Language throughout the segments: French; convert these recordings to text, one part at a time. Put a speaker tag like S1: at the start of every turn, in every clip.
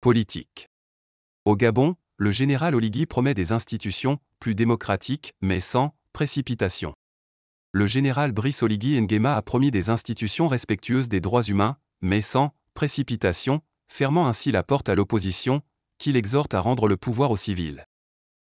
S1: Politique. Au Gabon, le général Oligui promet des institutions plus démocratiques, mais sans précipitation. Le général Brice Oligui Nguema a promis des institutions respectueuses des droits humains, mais sans précipitation, fermant ainsi la porte à l'opposition, qu'il exhorte à rendre le pouvoir aux civils.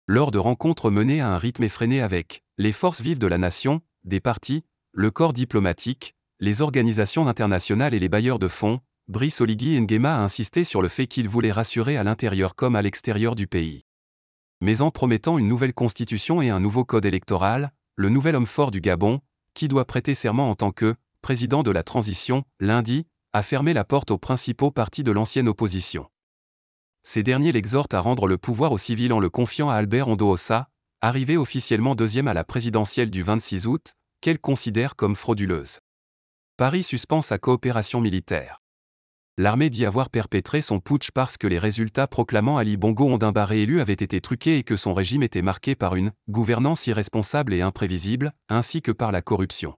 S1: Lors de rencontres menées à un rythme effréné avec les forces vives de la nation, des partis, le corps diplomatique, les organisations internationales et les bailleurs de fonds, Brice Oligui Nguema a insisté sur le fait qu'il voulait rassurer à l'intérieur comme à l'extérieur du pays. Mais en promettant une nouvelle constitution et un nouveau code électoral, le nouvel homme fort du Gabon, qui doit prêter serment en tant que président de la transition, lundi, a fermé la porte aux principaux partis de l'ancienne opposition. Ces derniers l'exhortent à rendre le pouvoir aux civils en le confiant à Albert Ondoosa, arrivé officiellement deuxième à la présidentielle du 26 août, qu'elle considère comme frauduleuse. Paris suspend sa coopération militaire. L'armée dit avoir perpétré son putsch parce que les résultats proclamant Ali Bongo Ondimba réélu avaient été truqués et que son régime était marqué par une gouvernance irresponsable et imprévisible, ainsi que par la corruption.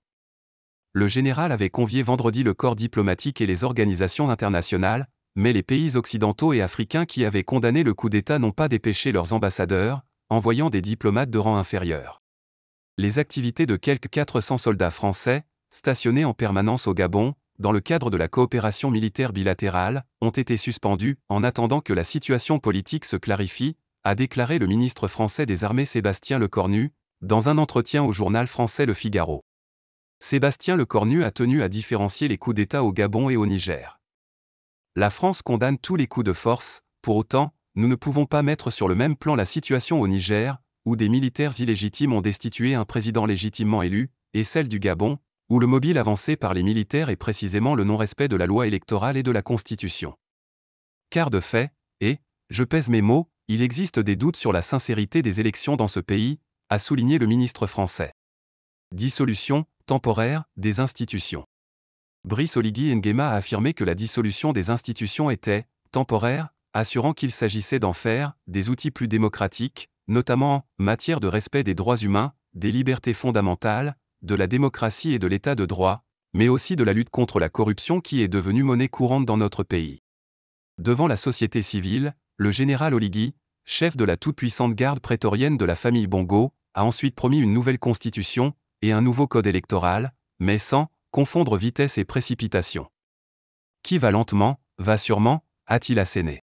S1: Le général avait convié vendredi le corps diplomatique et les organisations internationales, mais les pays occidentaux et africains qui avaient condamné le coup d'État n'ont pas dépêché leurs ambassadeurs, envoyant des diplomates de rang inférieur. Les activités de quelques 400 soldats français, stationnés en permanence au Gabon, dans le cadre de la coopération militaire bilatérale, ont été suspendues en attendant que la situation politique se clarifie, a déclaré le ministre français des Armées Sébastien Lecornu, dans un entretien au journal français Le Figaro. Sébastien Lecornu a tenu à différencier les coups d'État au Gabon et au Niger. La France condamne tous les coups de force, pour autant, nous ne pouvons pas mettre sur le même plan la situation au Niger, où des militaires illégitimes ont destitué un président légitimement élu, et celle du Gabon, où le mobile avancé par les militaires est précisément le non-respect de la loi électorale et de la Constitution. Car de fait, et, je pèse mes mots, il existe des doutes sur la sincérité des élections dans ce pays, a souligné le ministre français. Dissolution temporaire des institutions. Brice Oligui Nguema a affirmé que la dissolution des institutions était temporaire, assurant qu'il s'agissait d'en faire des outils plus démocratiques, notamment en matière de respect des droits humains, des libertés fondamentales, de la démocratie et de l'état de droit, mais aussi de la lutte contre la corruption qui est devenue monnaie courante dans notre pays. Devant la société civile, le général Oligui, chef de la toute-puissante garde prétorienne de la famille Bongo, a ensuite promis une nouvelle constitution et un nouveau code électoral, mais sans confondre vitesse et précipitation. Qui va lentement, va sûrement, a-t-il asséné.